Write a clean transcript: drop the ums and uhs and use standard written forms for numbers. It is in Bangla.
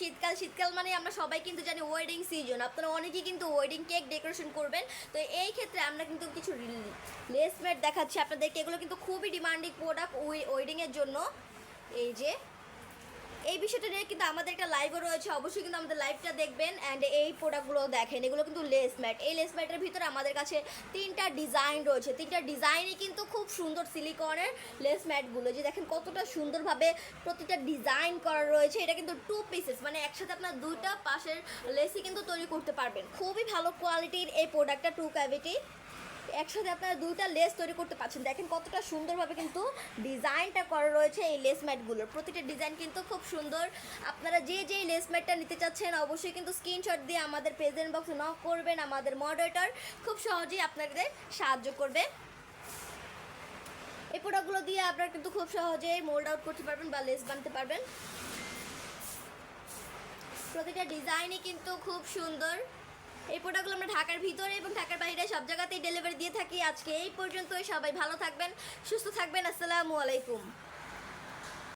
শীতকাল মানে আমরা সবাই কিন্তু জানি ওয়েডিং সিজন। আপনারা অনেকেই কিন্তু ওয়েডিং কেক ডেকোরেশন করবেন। তো এই ক্ষেত্রে আমরা কিন্তু কিছু লেস ম্যাট দেখাচ্ছি আপনাদেরকে। এগুলো কিন্তু খুবই ডিমান্ডিং প্রোডাক্ট ওয়েডিংয়ের জন্য। এই যে এই বিষয়টা নিয়ে কিন্তু আমাদের একটা লাইভও রয়েছে, অবশ্যই কিন্তু আমাদের লাইভটা দেখবেন। অ্যান্ড এই প্রোডাক্টগুলো দেখেন, এগুলো কিন্তু লেস ম্যাট। এই লেস ম্যাটের ভিতরে আমাদের কাছে 3টা ডিজাইন রয়েছে। 3টা ডিজাইনই কিন্তু খুব সুন্দর সিলিকনের লেস ম্যাটগুলো, যে দেখেন কতটা সুন্দরভাবে প্রতিটা ডিজাইন করা রয়েছে। এটা কিন্তু 2 পিসেস, মানে একসাথে আপনার 2টা পাশের লেসই কিন্তু তৈরি করতে পারবেন। খুবই ভালো কোয়ালিটির এই প্রোডাক্টটা, 2 ক্যাভিটি। একসাথে আপনারা 2টা লেস তৈরি করতে পারছেন। দেখেন কতটা সুন্দরভাবে কিন্তু ডিজাইনটা করা রয়েছে এই লেস ম্যাটগুলোর। প্রতিটা ডিজাইন কিন্তু খুব সুন্দর। আপনারা যে লেস ম্যাটটা নিতে চাচ্ছেন অবশ্যই কিন্তু স্ক্রিনশট দিয়ে আমাদের প্রেজেন্ট বক্সে নক করবেন। আমাদের মডারেটর খুব সহজেই আপনাদের সাহায্য করবে। এই প্রোডাক্টগুলো দিয়ে আপনারা কিন্তু খুব সহজেই মোল্ড আউট করতে পারবেন বা লেস বানাতে পারবেন। প্রতিটা ডিজাইনই কিন্তু খুব সুন্দর। এই প্রোডাক্টগুলো আমরা ঢাকার ভিতরে এবং ঢাকার বাইরে সব জায়গাতেই ডেলিভারি দিয়ে থাকি। আজকে এই পর্যন্তই। সবাই ভালো থাকবেন, সুস্থ থাকবেন। আসসালামু আলাইকুম।